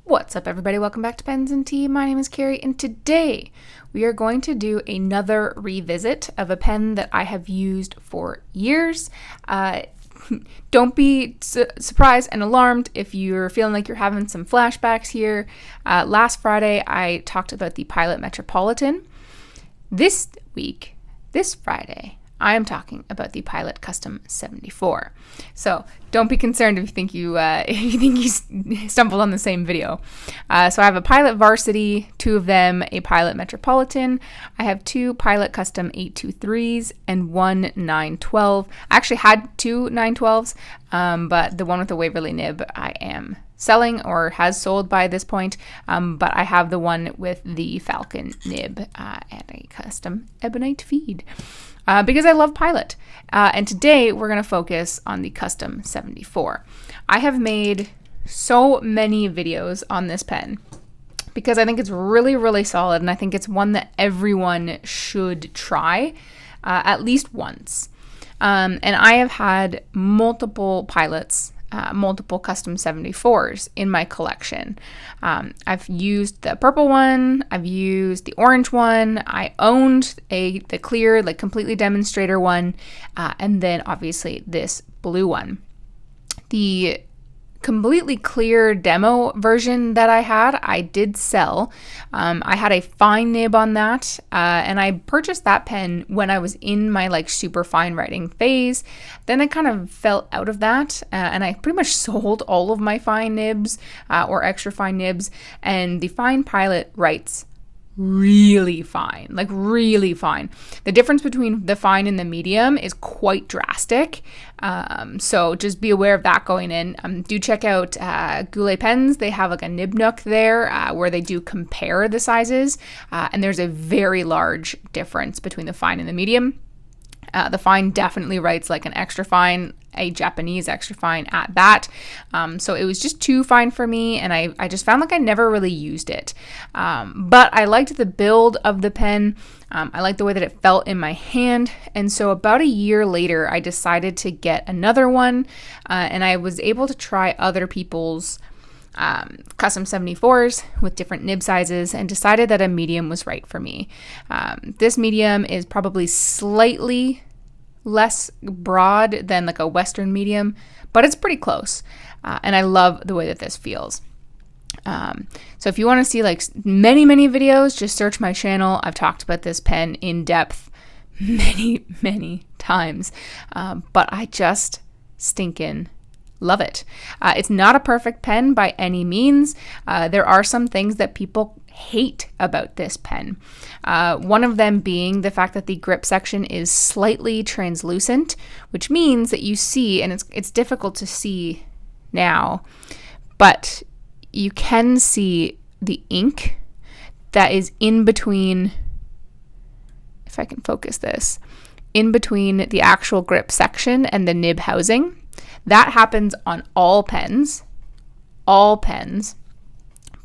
What's up, everybody? Welcome back to Pens and Tea. My name is Carrie, and today we are going to do another revisit of a pen that I have used for years. Don't be surprised and alarmed if you're feeling like you're having some flashbacks here. Last Friday, I talked about the Pilot Metropolitan. This Friday, I am talking about the Pilot Custom 74. So don't be concerned if you think you stumbled on the same video. So I have a Pilot Varsity, two of them, a Pilot Metropolitan. I have two Pilot Custom 823s and one 912. I actually had two 912s, but the one with the Waverly nib I am selling or has sold by this point, but I have the one with the Falcon nib and a custom ebonite feed. Because I love Pilot. And today we're going to focus on the Custom 74. I have made so many videos on this pen because I think it's really, really solid, and I think it's one that everyone should try at least once. And I have had multiple Pilots, multiple Custom 74s in my collection. I've used the purple one, I've used the orange one, I owned the clear, like completely demonstrator one, and then obviously this blue one. The completely clear demo version that I did sell. I had a fine nib on that, and I purchased that pen when I was in my like super fine writing phase. Then I kind of fell out of that, and I pretty much sold all of my fine nibs or extra fine nibs, and the fine Pilot writes really fine, like really fine. The difference between the fine and the medium is quite drastic. So just be aware of that going in. Do check out Goulet Pens. They have like a nib nook there where they do compare the sizes, and there's a very large difference between the fine and the medium. The fine definitely writes like an extra fine, a Japanese extra fine at that. So it was just too fine for me, and I just found like I never really used it. But I liked the build of the pen. I liked the way that it felt in my hand. And so about a year later, I decided to get another one, and I was able to try other people's Custom 74s with different nib sizes and decided that a medium was right for me. This medium is probably slightly less broad than like a Western medium, but it's pretty close. And I love the way that this feels. So if you want to see like many videos, just search my channel. I've talked about this pen in depth many times, but I just stinkin' love it. It's not a perfect pen by any means. There are some things that people hate about this pen. One of them being the fact that the grip section is slightly translucent, which means that you see, and it's difficult to see now, but you can see the ink that is in between, if I can focus this, in between the actual grip section and the nib housing. That happens on all pens,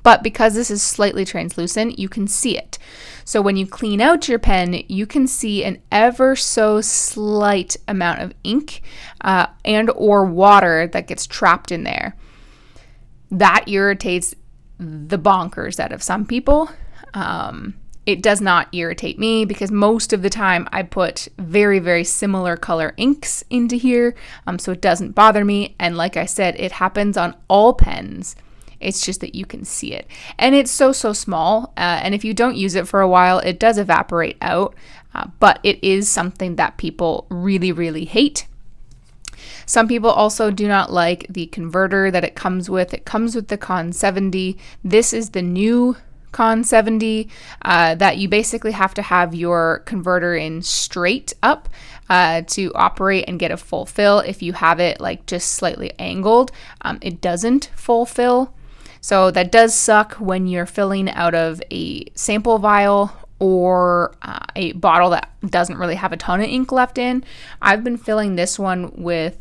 but because this is slightly translucent, you can see it. So when you clean out your pen, you can see an ever so slight amount of ink and or water that gets trapped in there. That irritates the bonkers out of some people. It does not irritate me because most of the time I put very similar color inks into here, so it doesn't bother me. And like I said, it happens on all pens. It's just that you can see it. And it's so small, and if you don't use it for a while, it does evaporate out, but it is something that people really hate. Some people also do not like the converter that it comes with. It comes with the Con 70. This is the new Con 70 that you basically have to have your converter in straight up to operate and get a full fill. If you have it like just slightly angled, it doesn't full fill. So that does suck when you're filling out of a sample vial or a bottle that doesn't really have a ton of ink left in. I've been filling this one with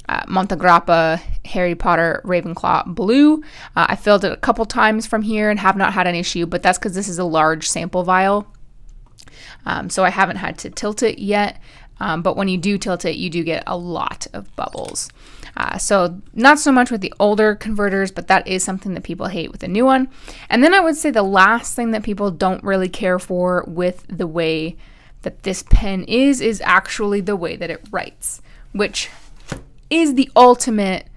Montegrappa Harry Potter Ravenclaw Blue. I filled it a couple times from here and have not had an issue, but that's because this is a large sample vial. So I haven't had to tilt it yet. But when you do tilt it, you do get a lot of bubbles. So not so much with the older converters, but that is something that people hate with the new one. And then I would say the last thing that people don't really care for with the way that this pen is actually the way that it writes, which is the ultimate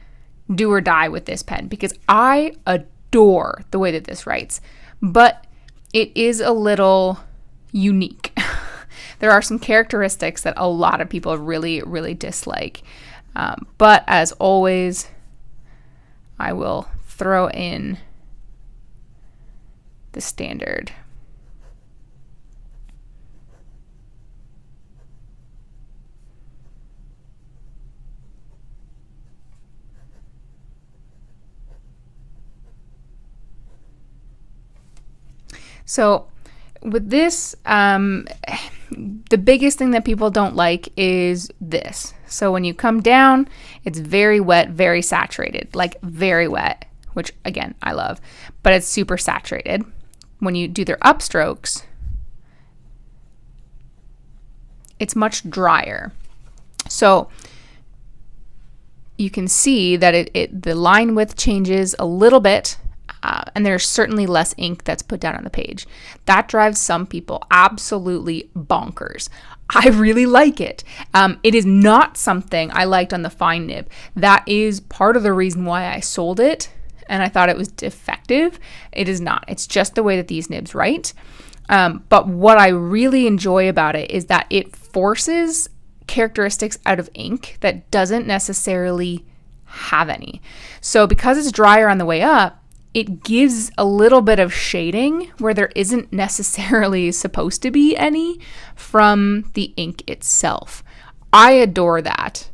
do or die with this pen, because I adore the way that this writes, but it is a little unique. There are some characteristics that a lot of people really, really dislike. But as always, I will throw in the standard. So with this, the biggest thing that people don't like is this. So when you come down, it's very wet, very saturated, like very wet, which again, I love, but it's super saturated. When you do their upstrokes, it's much drier. So you can see that the line width changes a little bit. And there's certainly less ink that's put down on the page. That drives some people absolutely bonkers. I really like it. It is not something I liked on the fine nib. That is part of the reason why I sold it, and I thought it was defective. It is not. It's just the way that these nibs write. But what I really enjoy about it is that it forces characteristics out of ink that doesn't necessarily have any. So because it's drier on the way up, it gives a little bit of shading where there isn't necessarily supposed to be any from the ink itself. I adore that.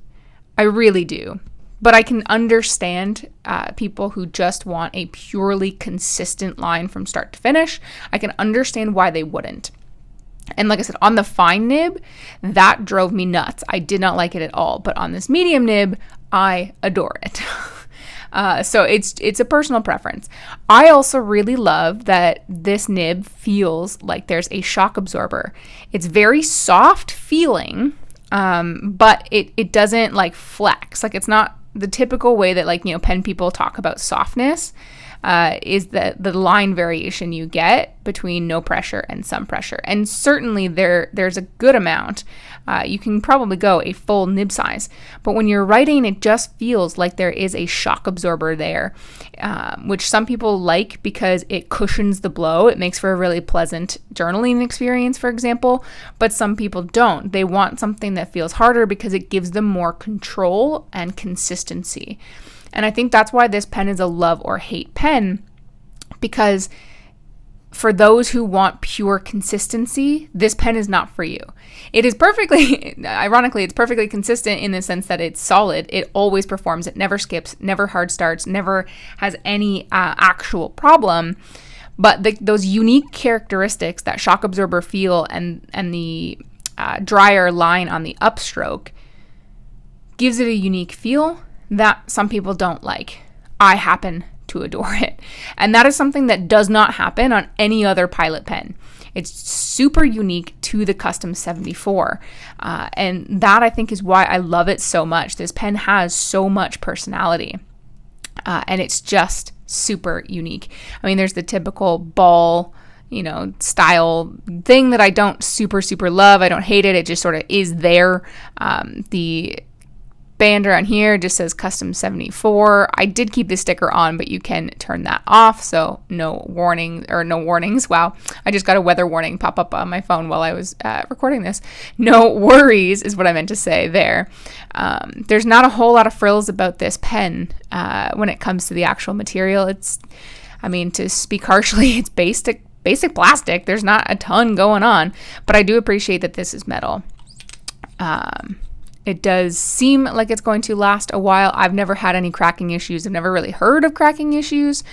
I really do. But I can understand people who just want a purely consistent line from start to finish. I can understand why they wouldn't. And like I said, on the fine nib, that drove me nuts. I did not like it at all. But on this medium nib, I adore it. So it's a personal preference. I also really love that this nib feels like there's a shock absorber. It's very soft feeling, but it doesn't like flex. Like it's not the typical way that pen people talk about softness. Is the line variation you get between no pressure and some pressure. And certainly there's a good amount. You can probably go a full nib size. But when you're writing, it just feels like there is a shock absorber there, which some people like because it cushions the blow. It makes for a really pleasant journaling experience, for example. But some people don't. They want something that feels harder because it gives them more control and consistency. And I think that's why this pen is a love or hate pen, because for those who want pure consistency, this pen is not for you. It is ironically, it's perfectly consistent in the sense that it's solid. It always performs. It never skips, never hard starts, never has any actual problem. But those unique characteristics, that shock absorber feel and the drier line on the upstroke, gives it a unique feel that some people don't like. I happen to adore it. And that is something that does not happen on any other Pilot pen. It's super unique to the Custom 74. And that, I think, is why I love it so much. This pen has so much personality. And it's just super unique. I mean, there's the typical ball, style thing that I don't super love. I don't hate it. It just sort of is there. The band around here just says Custom 74. I did keep the sticker on, but you can turn that off, so no warnings. Wow, I just got a weather warning pop up on my phone while I was recording this. No worries is what I meant to say there. There's not a whole lot of frills about this pen when it comes to the actual material. To speak harshly, it's basic plastic. There's not a ton going on, but I do appreciate that this is metal. It does seem like it's going to last a while. I've never had any cracking issues. I've never really heard of cracking issues,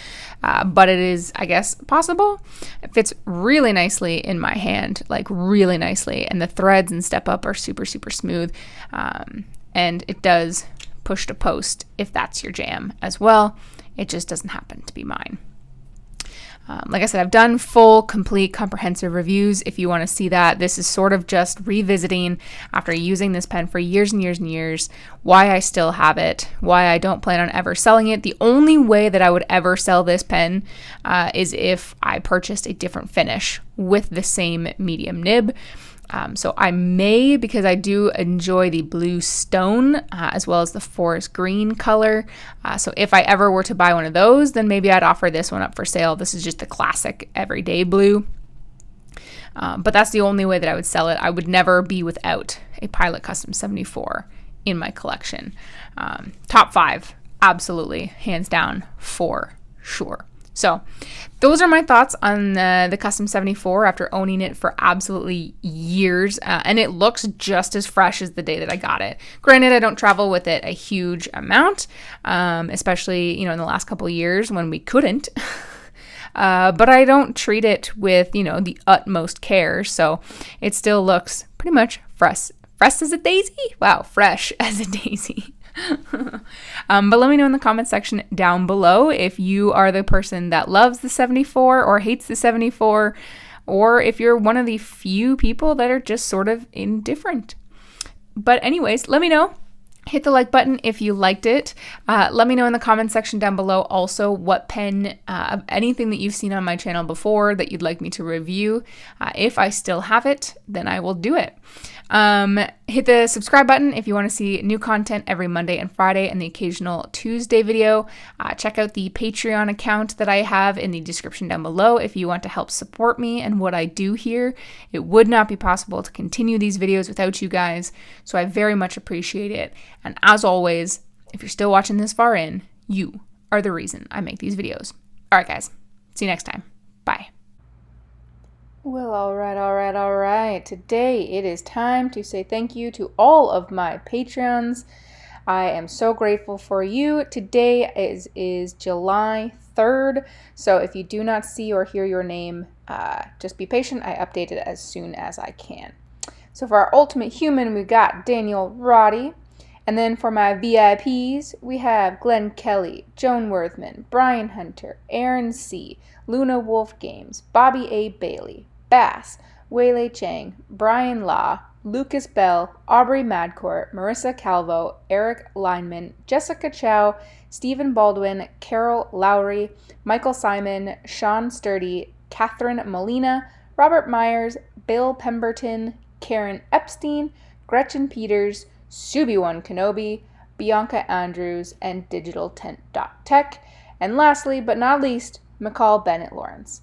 but it is, I guess, possible. It fits really nicely in my hand, like really nicely, and the threads and step up are super smooth, and it does push to post if that's your jam as well. It just doesn't happen to be mine. Like I said, I've done full, complete, comprehensive reviews. If you want to see that, this is sort of just revisiting after using this pen for years and years and years, why I still have it, why I don't plan on ever selling it. The only way that I would ever sell this pen is if I purchased a different finish with the same medium nib. So I may, because I do enjoy the blue stone as well as the forest green color. So if I ever were to buy one of those, then maybe I'd offer this one up for sale. This is just the classic everyday blue. But that's the only way that I would sell it. I would never be without a Pilot Custom 74 in my collection. Top 5, absolutely, hands down, for sure. So those are my thoughts on the Custom 74 after owning it for absolutely years. And it looks just as fresh as the day that I got it. Granted, I don't travel with it a huge amount, especially, in the last couple of years when we couldn't. But I don't treat it with, the utmost care. So it still looks pretty much fresh. Fresh as a daisy? Wow, fresh as a daisy. But let me know in the comment section down below if you are the person that loves the 74 or hates the 74, or if you're one of the few people that are just sort of indifferent. But anyways, let me know. Hit the like button if you liked it. Let me know in the comment section down below also what pen, of anything that you've seen on my channel before that you'd like me to review. If I still have it, then I will do it. Hit the subscribe button if you want to see new content every Monday and Friday and the occasional Tuesday video. Check out the Patreon account that I have in the description down below if you want to help support me and what I do here. It would not be possible to continue these videos without you guys, so I very much appreciate it. And as always, if you're still watching this far in, you are the reason I make these videos. All right, guys. See you next time. Bye. Well, all right. Today it is time to say thank you to all of my Patreons. I am so grateful for you. Today is July 3rd, so if you do not see or hear your name, just be patient. I update it as soon as I can. So for our Ultimate Human, we got Daniel Roddy. And then for my VIPs, we have Glenn Kelly, Joan Worthman, Brian Hunter, Aaron C., Luna Wolf Games, Bobby A. Bailey, Bass, Weilei Chang, Brian Law, Lucas Bell, Aubrey Madcourt, Marissa Calvo, Eric Lineman, Jessica Chow, Stephen Baldwin, Carol Lowry, Michael Simon, Sean Sturdy, Catherine Molina, Robert Myers, Bill Pemberton, Karen Epstein, Gretchen Peters, Subi1 Kenobi, Bianca Andrews, and DigitalTent.tech. And lastly, but not least, McCall Bennett Lawrence.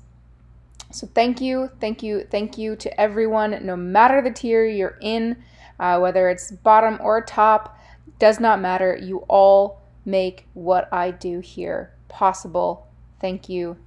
So thank you to everyone, no matter the tier you're in, whether it's bottom or top, does not matter. You all make what I do here possible. Thank you.